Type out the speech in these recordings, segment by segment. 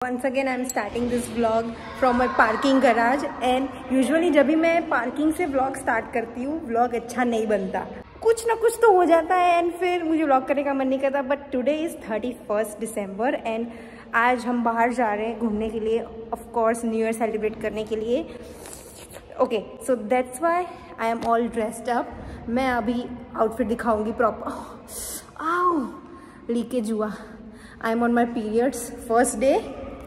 Once again I am starting this vlog from my parking garage and usually जब भी मैं parking से vlog start करती हूँ vlog अच्छा नहीं बनता, कुछ ना कुछ तो हो जाता है एंड फिर मुझे vlog करने का मन नहीं करता। But today is 31 December and आज हम बाहर जा रहे हैं घूमने के लिए, of course new year celebrate करने के लिए। Okay so that's why I am all dressed up. मैं अभी आउटफिट दिखाऊंगी प्रॉपर। आओ लीकेज हुआ। I am on my periods, first day,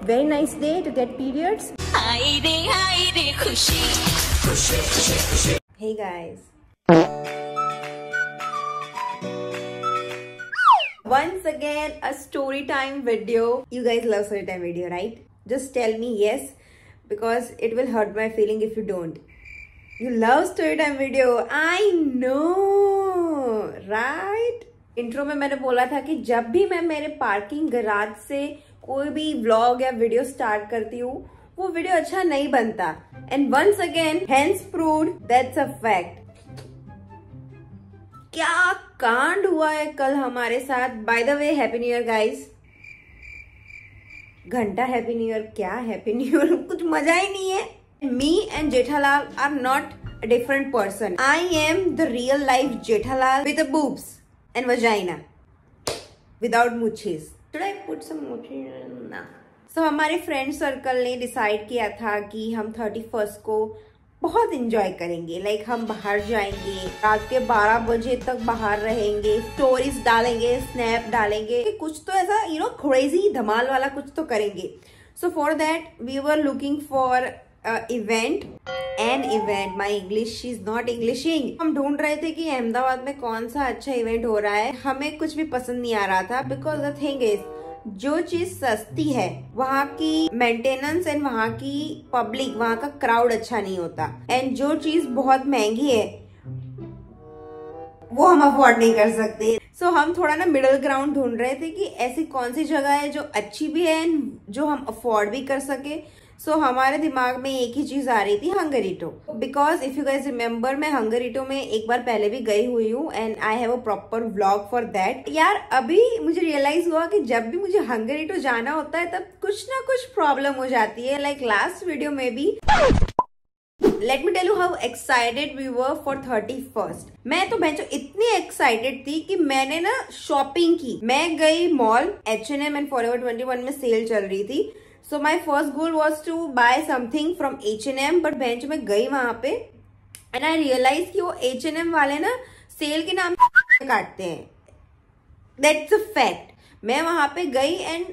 very nice day to get periods. Hey guys, once again a story time video. You guys love story time video, right? Just tell me yes, because it will hurt my feeling if you don't. You love story time video, I know, right? Intro में मैंने बोला था कि जब भी मैं मेरे parking garage से कोई भी व्लॉग या वीडियो स्टार्ट करती हूँ वो वीडियो अच्छा नहीं बनता। And once again hence proved that's a fact. क्या कांड हुआ है कल हमारे साथ। By the way happy new year guys. घंटा हैप्पी न्यू ईयर, क्या हैप्पी न्यू ईयर, कुछ मजा ही नहीं है। Me and Jethalal are not a different person. I am the real life Jethalal with a boobs and vagina without mooches. Should I put some mooches? ना। So हमारे friend circle ने decide किया था कि हम 31st को बहुत इंजॉय करेंगे। लाइक हम बाहर जाएंगे, रात के 12 बजे तक बाहर रहेंगे, स्टोरीज डालेंगे, स्नैप डालेंगे, कुछ तो ऐसा क्रेजी धमाल वाला कुछ तो करेंगे। So for that we were looking for event. My English is not Englishing. हम ढूंढ रहे थे कि अहमदाबाद में कौन सा अच्छा इवेंट हो रहा है। हमें कुछ भी पसंद नहीं आ रहा था बिकॉज द थिंग इज जो चीज सस्ती है वहाँ की मेंटेनेंस एंड वहाँ की पब्लिक, वहाँ का क्राउड अच्छा नहीं होता। एंड जो चीज बहुत महंगी है वो हम अफोर्ड नहीं कर सकते। सो हम थोड़ा ना मिडिल ग्राउंड ढूंढ रहे थे कि ऐसी कौन सी जगह है जो अच्छी भी है एंड जो हम अफोर्ड भी कर सके। सो हमारे दिमाग में एक ही चीज आ रही थी, हंगरीटो। Because if you guys remember, मैं हंगरीटो में एक बार पहले भी गई हुई हूँ and I have a proper vlog for that. यार अभी मुझे रियलाइज हुआ कि जब भी मुझे हंगरीटो जाना होता है तब कुछ ना कुछ प्रॉब्लम हो जाती है। लाइक लास्ट वीडियो में भी। Let me tell you how excited we were for 31st। मैं तो बहनचोद इतनी एक्साइटेड थी कि मैंने ना शॉपिंग की। मैं गई मॉल, H&M एंड Forever 21 में सेल चल रही थी। So my first goal was to buy something from H&M, but bench में गई वहां पे and I realized कि वो H&M वाले ना सेल के नाम काटते हैं। That's a fact। मैं वहां पे गई एंड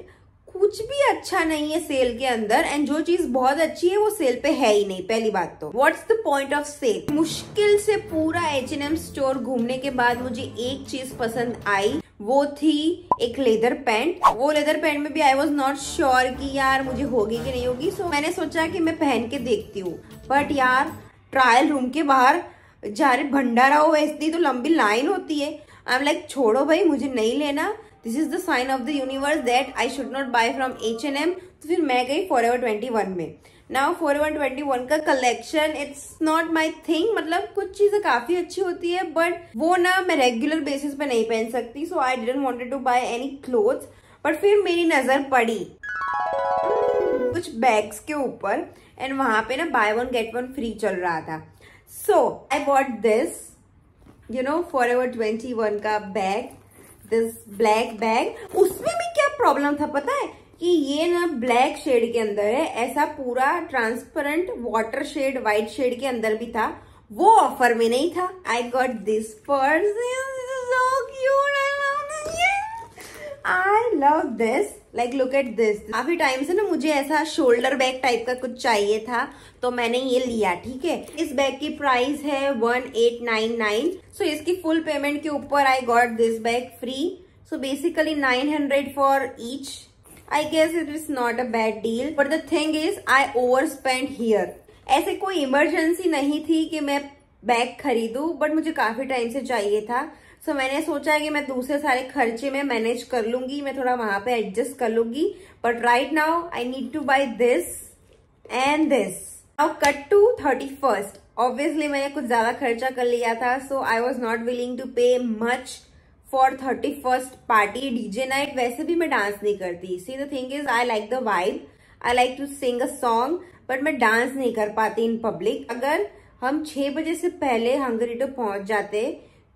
कुछ भी अच्छा नहीं है सेल के अंदर एंड जो चीज बहुत अच्छी है वो सेल पे है ही नहीं। पहली बात तो what's the point of sale. मुश्किल से पूरा H&M स्टोर घूमने के बाद मुझे एक चीज पसंद आई, वो थी एक लेदर पैंट। वो लेदर पैंट में भी आई वॉज नॉट श्योर कि यार मुझे होगी कि नहीं होगी। सो मैंने सोचा कि मैं पहन के देखती हूँ। बट यार ट्रायल रूम के बाहर जा रहे भंडारा हो, इतनी तो लंबी लाइन होती है। आई एम लाइक छोड़ो भाई, मुझे नहीं लेना। This is the sign of the universe that I should not buy from H&M। तो फिर मैं गई Forever 21 में। नाउ Forever 21 का collection it's not my thing. मतलब कुछ चीजें काफी अच्छी होती है बट वो ना मैं रेगुलर बेसिस पे नहीं पहन सकती। So I didn't wanted to buy any clothes. But फिर मेरी नजर पड़ी कुछ बैग्स के ऊपर एंड वहां पे ना by one get one free चल रहा था। So I bought this Forever 21 का बैग, दिस ब्लैक बैग। उसमें भी क्या प्रॉब्लम था पता है कि ये ना ब्लैक शेड के अंदर है, ऐसा पूरा transparent water shade white shade के अंदर भी था, वो ऑफर में नहीं था। I got this purse, so cute, I love this. Like look at this. काफी टाइम से ना मुझे ऐसा शोल्डर बैग टाइप का कुछ चाहिए था तो मैंने ये लिया। ठीक है, इस बैग की प्राइस है 1899। सो इसकी फुल पेमेंट के ऊपर आई got this bag free. So basically 900 for each. I guess it is not a bad deal, but the thing is I overspent here. ऐसे कोई इमरजेंसी नहीं थी कि मैं बैग खरीदूं, बट मुझे काफी टाइम से चाहिए था। सो मैंने सोचा कि मैं दूसरे सारे खर्चे में मैनेज कर लूंगी, मैं थोड़ा वहां पे एडजस्ट कर लूंगी। But right now I need to buy this and this. Now cut to 31st। Obviously मैंने कुछ ज्यादा खर्चा कर लिया था, so I was not willing to pay much for 31st party DJ night. वैसे भी मैं डांस नहीं करती। See the thing is I like the vibe, I like to sing a song, but मैं डांस नहीं कर पाती इन पब्लिक। अगर हम 6 बजे से पहले हंगरीटो पहुंच जाते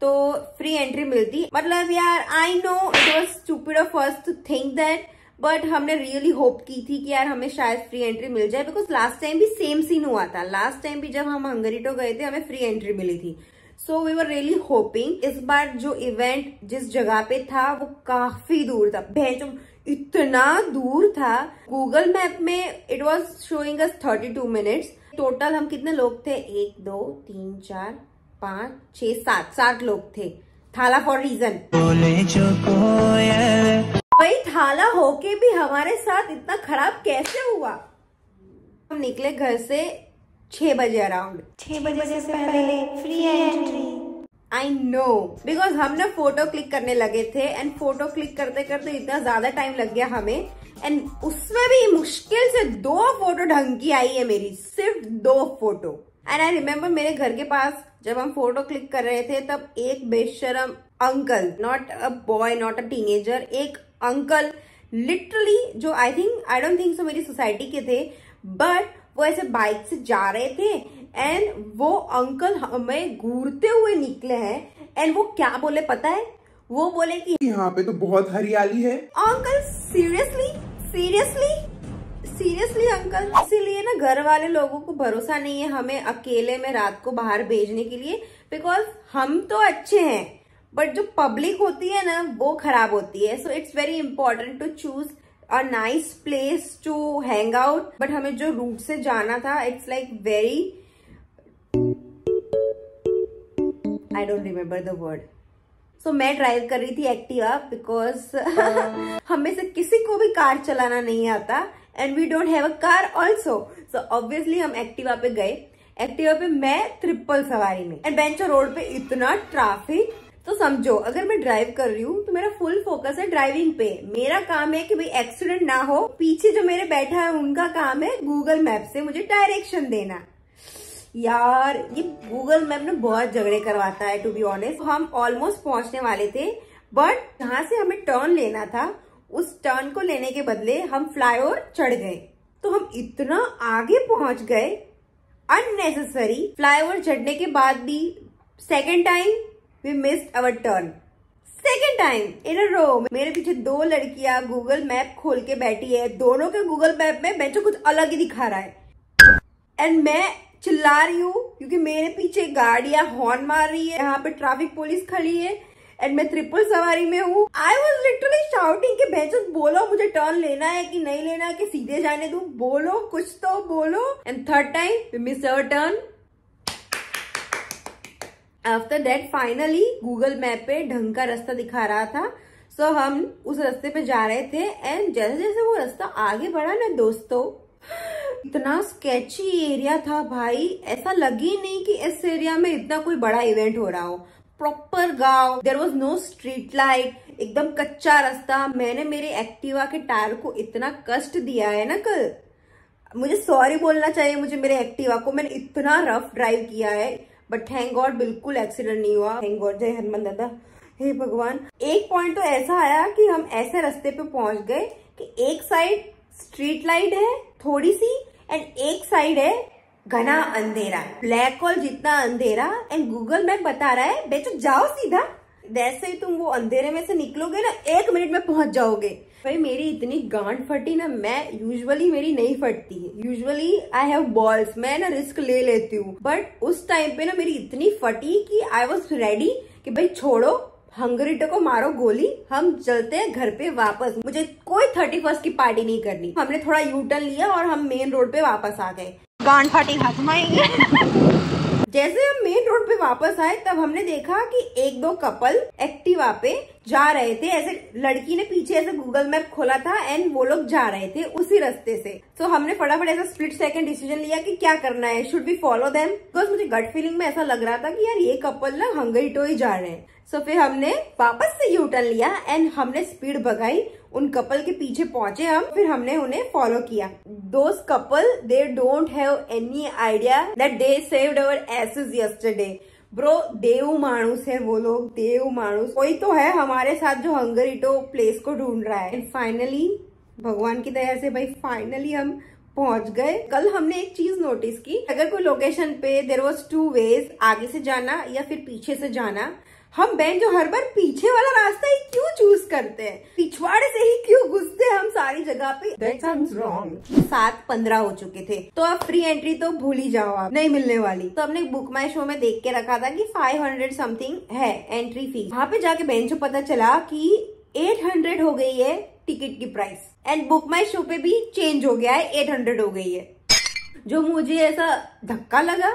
तो फ्री एंट्री मिलती। मतलब यार I know it was stupid of us to think that, but हमने रियली होप की थी कि यार हमें शायद फ्री एंट्री मिल जाए, बिकॉज लास्ट टाइम भी सेम सीन हुआ था। लास्ट टाइम भी जब हम हंगरीटो गए थे हमें फ्री एंट्री मिली थी। So we were really hoping. इस बार जो इवेंट जिस जगह पे था वो काफी दूर था, इतना दूर था। गूगल मैप में it was showing us 32 minutes. Total हम कितने लोग थे? 1 2 3 4 5 6 7 लोग थे। थाला फॉर रीजन। भाई थाला होके भी हमारे साथ इतना खराब कैसे हुआ? हम निकले घर से 6 बजे अराउंड। 6 बजे से पहले free entry. I know, because हम ना फोटो क्लिक करने लगे थे एंड फोटो क्लिक करते करते इतना ज्यादा टाइम लग गया हमें, एंड उसमें भी मुश्किल से 2 फोटो ढंग की आई है मेरी, सिर्फ 2 फोटो। एंड आई रिमेम्बर मेरे घर के पास जब हम फोटो क्लिक कर रहे थे तब एक बेशरम uncle, not a boy not a teenager, एक अंकल लिटरली जो आई डोंट थिंक सो मेरी सोसाइटी के थे, बट वो ऐसे बाइक से जा रहे थे एंड वो अंकल हमें घूरते हुए निकले हैं। एंड वो क्या बोले पता है? वो बोले कि यहाँ पे तो बहुत हरियाली है। Uncle seriously uncle. इसीलिए ना घर वाले लोगों को भरोसा नहीं है हमें अकेले में रात को बाहर भेजने के लिए, बिकॉज हम तो अच्छे हैं बट जो पब्लिक होती है ना वो खराब होती है। So it's very important to choose a nice place to hang out. But हमें जो रूट से जाना था it's like very, I don't remember the word. So मैं ड्राइव कर रही थी एक्टिवा, बिकॉज हम में से किसी को भी कार चलाना नहीं आता and we don't have a car also. So obviously हम एक्टिवा पे गए। एक्टिवा पे मैं ट्रिपल सवारी में, एंड बेंचो रोड पे इतना ट्रैफिक। तो समझो अगर मैं ड्राइव कर रही हूँ तो मेरा फुल फोकस है ड्राइविंग पे। मेरा काम है कि भाई एक्सीडेंट ना हो। पीछे जो मेरे बैठा है उनका काम है गूगल मैप से मुझे डायरेक्शन देना। यार ये गूगल मैप ने बहुत झगड़े करवाता है टू बी ऑनेस्ट। हम ऑलमोस्ट पहुंचने वाले थे, बट जहां से हमें टर्न लेना था उस टर्न को लेने के बदले हम फ्लाईओवर चढ़ गए। तो हम इतना आगे पहुंच गए अननेसेसरी। फ्लाईओवर चढ़ने के बाद भी second time we missed our turn. Second time in a row. मेरे पीछे 2 लड़कियां गूगल मैप खोल के बैठी है। दोनों के गूगल मैप में बेंचो कुछ अलग ही दिखा रहा है एंड मैं चिल्ला रही हूँ क्योंकि मेरे पीछे गाड़ियां हॉर्न मार रही है। यहाँ पे ट्रैफिक पुलिस खड़ी है एंड मैं ट्रिपल सवारी में हूँ। आई वॉज लिटरली शाउटिंग कि बेंचो बोलो मुझे टर्न लेना है कि नहीं लेना है, कि सीधे जाने दूं, बोलो कुछ तो बोलो। And third time we miss our turn. After that finally Google map पे ढंग का रास्ता दिखा रहा था। सो हम उस रास्ते पे जा रहे थे एंड जैसे जैसे वो रास्ता आगे बढ़ा ना दोस्तों, इतना स्केची एरिया था भाई। ऐसा लगी नहीं कि इस एरिया में इतना कोई बड़ा इवेंट हो रहा हो। प्रॉपर गांव, there was no street light, एकदम कच्चा रास्ता। मैंने मेरे एक्टिवा के टायर को इतना कष्ट दिया है ना कल, मुझे सॉरी बोलना चाहिए मुझे मेरे एक्टिवा को। मैंने इतना रफ ड्राइव किया है, बट थैंक गॉड बिल्कुल एक्सीडेंट नहीं हुआ। थैंक गॉड, जय हनुमान दादा, हे भगवान। एक पॉइंट तो ऐसा आया कि हम ऐसे रास्ते पे पहुंच गए कि एक साइड स्ट्रीट लाइट है थोड़ी सी एंड एक साइड है घना अंधेरा, ब्लैक होल जितना अंधेरा। एंड गूगल मैप बता रहा है बेचो जाओ सीधा। जैसे ही तुम वो अंधेरे में से निकलोगे ना 1 मिनट में पहुंच जाओगे। भाई मेरी इतनी गांड फटी ना, मैं यूजुअली मेरी नहीं फटती है, यूजुअली आई हैव बॉल्स, मैं ना रिस्क ले लेती हूँ। बट उस टाइम पे ना मेरी इतनी फटी कि आई वॉज रेडी कि भाई छोड़ो, हंगरीटो को मारो गोली, हम चलते हैं घर पे वापस। मुझे कोई 31st की पार्टी नहीं करनी। हमने थोड़ा यू टर्न लिया और हम मेन रोड पे वापस आ गए। गांड फाटी हाथ में। जैसे हम मेन रोड पे वापस आए तब हमने देखा कि 1-2 कपल एक्टिवा पे जा रहे थे। ऐसे लड़की ने पीछे ऐसे गूगल मैप खोला था एंड वो लोग जा रहे थे उसी रास्ते से। तो हमने फटाफट ऐसा स्प्लिट सेकंड डिसीजन लिया कि क्या करना है, should we follow them, because मुझे गट फीलिंग में ऐसा लग रहा था कि यार ये कपल ना हंगरीटो ही जा रहे हैं। सो फिर हमने वापस से यू टर्न लिया एंड हमने स्पीड भगाई, उन कपल के पीछे पहुंचे हम, फिर हमने उन्हें फॉलो किया। Those couple they don't have any idea that they saved our asses yesterday. Bro देव मानुस है वो लोग, देव मानुस। कोई तो है हमारे साथ जो हंगरीटो प्लेस को ढूंढ रहा है। एंड फाइनली भगवान की दया से भाई फाइनली हम पहुंच गए। कल हमने एक चीज नोटिस की, अगर कोई लोकेशन पे देयर वाज 2 वेज, आगे से जाना या फिर पीछे से जाना, हम बहन जो हर बार पीछे वाला रास्ता ही क्यों चूज करते हैं, पिछवाड़े से ही क्यों घुसते हैं हम सारी जगह पे। That sounds wrong। 7:15 हो चुके थे, तो अब फ्री एंट्री तो भूल ही जाओ, आप नहीं मिलने वाली। तो हमने बुक माई शो में देख के रखा था कि 500 समथिंग है एंट्री फीस। वहां पे जाके बहन जो पता चला कि 800 हो गई है टिकट की price, and book my show पे भी चेंज हो गया है, 800 हो गई है। जो मुझे ऐसा धक्का लगा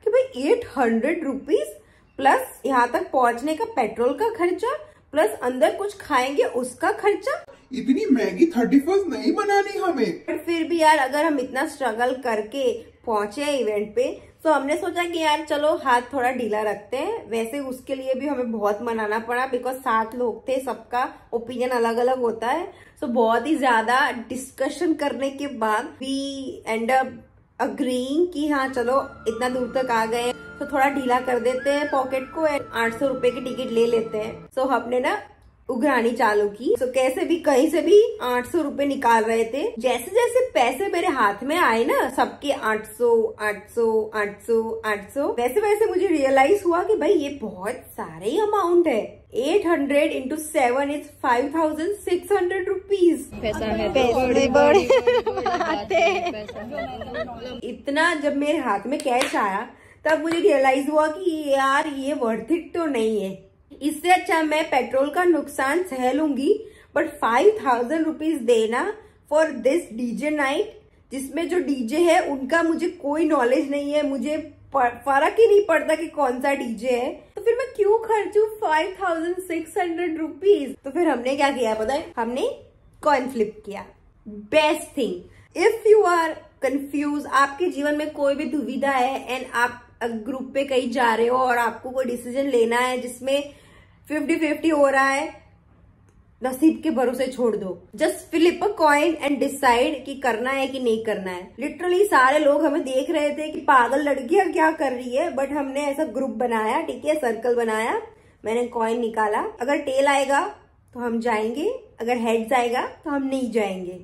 कि भाई 800 रुपीज प्लस यहाँ तक पहुंचने का पेट्रोल का खर्चा, प्लस अंदर कुछ खाएंगे उसका खर्चा। इतनी महंगी 31st नहीं बनानी हमें। पर फिर भी यार अगर हम इतना स्ट्रगल करके पहुंचे इवेंट पे, तो हमने सोचा कि यार चलो हाथ थोड़ा ढीला रखते हैं। वैसे उसके लिए भी हमें बहुत मनाना पड़ा, बिकॉज 7 लोग थे, सबका ओपिनियन अलग अलग होता है। सो बहुत ही ज्यादा डिस्कशन करने के बाद वी एंड अप अग्रीइंग कि हाँ चलो इतना दूर तक आ गए तो थोड़ा ढीला कर देते हैं पॉकेट को, 800 रुपए की टिकट ले लेते हैं। सो हमने ना उघरानी चालू की। सो कैसे भी कहीं से भी 800 रुपए निकाल रहे थे। जैसे जैसे पैसे मेरे हाथ में आए ना, सबके 800 800 800 800, वैसे वैसे मुझे रियलाइज हुआ कि भाई ये बहुत सारे अमाउंट है। 800 into 7 is 5600 रुपीज। पैसा है पैसे बड़े इतना जब मेरे हाथ में कैश आया तब मुझे रियलाइज हुआ कि यार ये वर्थ इट तो नहीं है। इससे अच्छा मैं पेट्रोल का नुकसान सह लूंगी, बट 5000 रुपीज देना फॉर दिस डीजे नाइट, जिसमें जो डीजे है उनका मुझे कोई नॉलेज नहीं है, मुझे फर्क ही नहीं पड़ता कि कौन सा डीजे है, तो फिर मैं क्यों खर्चूं 5600 रुपीज। तो फिर हमने क्या किया पता है, हमने कॉइन फ्लिप किया। Best thing, if you are confuse, आपके जीवन में कोई भी दुविधा है एंड आप ग्रुप पे कहीं जा रहे हो और आपको कोई डिसीजन लेना है जिसमें 50-50 हो रहा है, नसीब के भरोसे छोड़ दो। Just flip a coin and decide कि करना है कि नहीं करना है। लिटरली सारे लोग हमें देख रहे थे कि पागल लड़कियां क्या कर रही है, बट हमने ऐसा ग्रुप बनाया, ठीक है, सर्कल बनाया, मैंने कॉइन निकाला। अगर टेल आएगा तो हम जाएंगे, अगर हेड्स आएगा तो हम नहीं जाएंगे।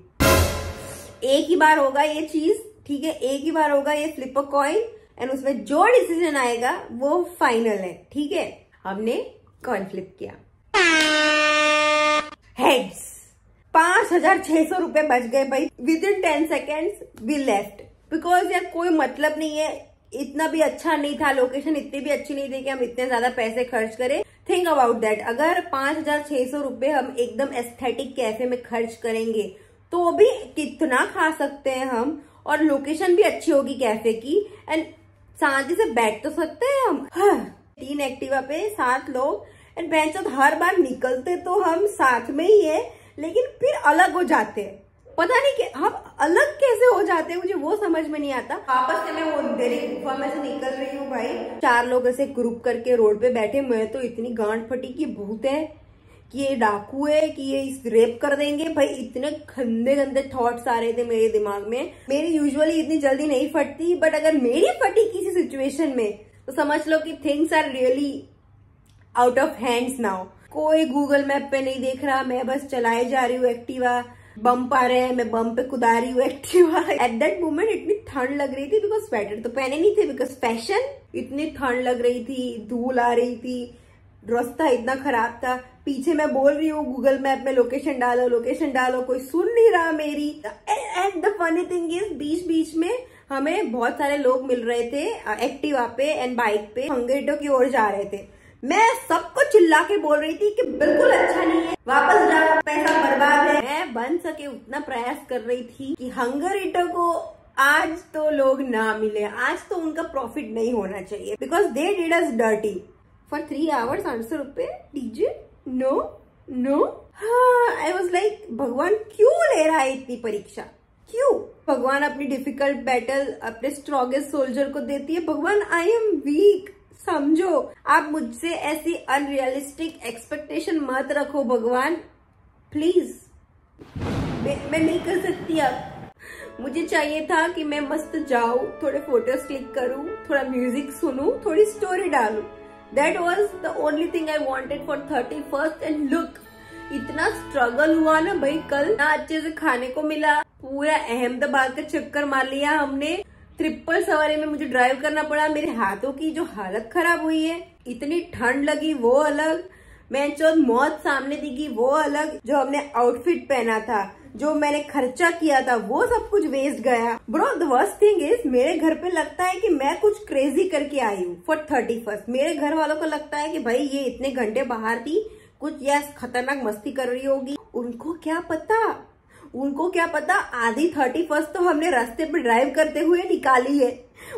एक ही बार होगा ये चीज, ठीक है, एक ही बार होगा ये फ्लिप अ कॉइन, एंड उसमें जो डिसीजन आएगा वो फाइनल है, ठीक है। हमने कॉइन फ्लिप किया, हेड्स। 5600 रुपए बच गए भाई। Within 10 seconds we left, because यार कोई मतलब नहीं है, इतना भी अच्छा नहीं था, लोकेशन इतनी भी अच्छी नहीं थी कि हम इतने ज्यादा पैसे खर्च करें। थिंक अबाउट दैट, अगर 5600 रुपए हम एकदम एस्थेटिक कैफे में खर्च करेंगे तो भी कितना खा सकते हैं हम, और लोकेशन भी अच्छी होगी कैफे की, एंड शांति से बैठ तो सकते हैं हम। 3 एक्टिवा पे 7 लोग, एंड बेंच हर बार निकलते तो हम साथ में ही है, लेकिन फिर अलग हो जाते हैं। पता नहीं कि हम अलग कैसे हो जाते हैं, मुझे वो समझ में नहीं आता। वापस से मैं वो अंधेरी गुफा में से निकल रही हूँ भाई। 4 लोग ऐसे ग्रुप करके रोड पे बैठे, मैं तो इतनी गांड फटी कि भूत है, कि ये डाकू है, कि ये इस रेप कर देंगे। भाई इतने गंदे गंदे थॉट्स आ रहे थे मेरे दिमाग में। मेरी यूजुअली इतनी जल्दी नहीं फटती, बट अगर मेरी फटी किसी सिचुएशन में तो समझ लो कि things are really out of hands now. कोई गूगल मैप पे नहीं देख रहा, मैं बस चलाए जा रही हूँ एक्टिवा। बम्प आ रहे हैं, मैं बम्प पे कुदा रही हूँ एक्टिवा। एट दैट मोमेंट इतनी ठंड लग रही थी, बिकॉज स्वेटर तो पहने नहीं थे, बिकॉज फैशन। इतनी ठंड लग रही थी, धूल आ रही थी, रास्ता इतना खराब था। पीछे मैं बोल रही हूँ गूगल मैप में लोकेशन डालो, लोकेशन डालो, कोई सुन नहीं रहा मेरी। And the funny thing is, बीच बीच में हमें बहुत सारे लोग मिल रहे थे एक्टिवा पे एंड बाइक पे, हंगरीटो की ओर जा रहे थे। मैं सबको चिल्ला के बोल रही थी कि बिल्कुल अच्छा नहीं है, वापस जाओ, पैसा बर्बाद है। मैं बन सके उतना प्रयास कर रही थी कि हंगरीटो को आज तो लोग ना मिले, आज तो उनका प्रॉफिट नहीं होना चाहिए, because they did us dirty for 3 hours 800 रुपए DJ. No no, I was like भगवान क्यों ले रहा है इतनी परीक्षा, क्यों? भगवान अपनी डिफिकल्ट बैटल अपने स्ट्रॉन्गेस्ट सोल्जर को देती है। भगवान आई एम वीक, समझो। आप मुझसे ऐसी अनरियलिस्टिक एक्सपेक्टेशन मत रखो भगवान, प्लीज। मैं नहीं कर सकती अब। मुझे चाहिए था कि मैं मस्त जाऊं, थोड़े फोटोज क्लिक करूं, थोड़ा म्यूजिक सुनूं, थोड़ी स्टोरी डालूं, that was the only thing I wanted for 31st। And look, इतना स्ट्रगल हुआ ना भाई, कल ना अच्छे से खाने को मिला, पूरा अहमदाबाद का चक्कर मार लिया हमने, ट्रिपल सवारी में मुझे ड्राइव करना पड़ा, मेरे हाथों की जो हालत खराब हुई है, इतनी ठंड लगी वो अलग, मैं जो मौत सामने दिखी वो अलग, जो हमने आउटफिट पहना था, जो मैंने खर्चा किया था, वो सब कुछ वेस्ट गया। Bro the worst thing is, मेरे घर पे लगता है कि मैं कुछ क्रेजी करके आई हूँ फॉर 31st। मेरे घर वालों को लगता है कि भाई ये इतने घंटे बाहर थी, कुछ या खतरनाक मस्ती कर रही होगी। उनको क्या पता आधी 31st तो हमने रास्ते पे ड्राइव करते हुए निकाली है।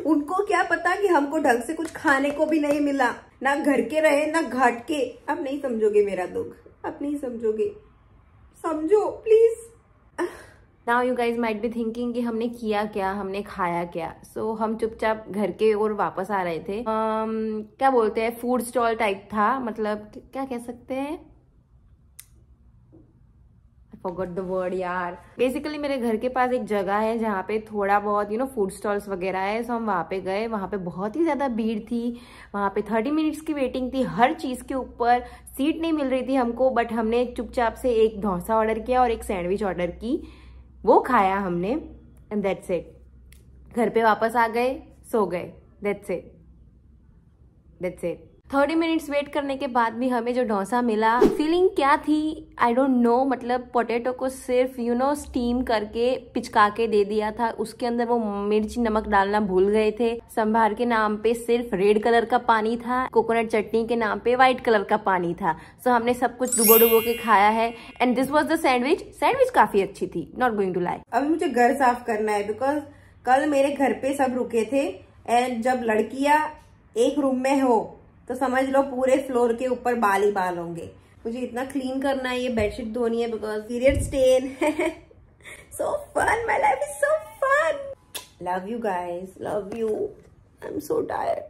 उनको क्या पता कि हमको ढंग से कुछ खाने को भी नहीं मिला, ना घर के रहे ना घाट के। अब नहीं समझोगे मेरा दुख, अब नहीं समझोगे, समझो please. Now you guys might be thinking कि हमने किया क्या, हमने खाया क्या। सो हम चुपचाप घर के ओर वापस आ रहे थे। क्या बोलते हैं, फूड स्टॉल टाइप था, मतलब क्या कह सकते हैं, फॉरगॉट द वर्ड यार। बेसिकली मेरे घर के पास एक जगह है जहाँ पे थोड़ा बहुत फूड स्टॉल्स वगैरह है। सो हम वहाँ पे गए, वहाँ पे बहुत ही ज्यादा भीड़ थी, वहाँ पे 30 मिनट्स की वेटिंग थी, हर चीज के ऊपर सीट नहीं मिल रही थी हमको, बट हमने चुपचाप से एक डोसा ऑर्डर किया और एक सैंडविच ऑर्डर की, वो खाया हमने, एंड दैट्स इट। घर पे वापस आ गए, सो गए, दैट्स इट। 30 मिनट्स वेट करने के बाद भी हमें जो डोसा मिला, फीलिंग क्या थी आई डोंट नो। मतलब पोटैटो को सिर्फ स्टीम करके पिचका के दे दिया था, उसके अंदर वो मिर्च नमक डालना भूल गए थे। संभार के नाम पे सिर्फ रेड कलर का पानी था, कोकोनट चटनी के नाम पे व्हाइट कलर का पानी था। सो हमने सब कुछ डुबो के खाया है, and this was the sandwich. Sandwich काफी अच्छी थी, नॉट गोइंग टू लाई। अभी मुझे घर साफ करना है, बिकॉज कल मेरे घर पे सब रुके थे, एंड जब लड़कियां एक रूम में हो तो समझ लो पूरे फ्लोर के ऊपर बाल ही बाल होंगे। मुझे इतना क्लीन करना है, ये बेडशीट धोनी है because period stain. So fun, my life is so fun. Love you guys, love you. I am so tired.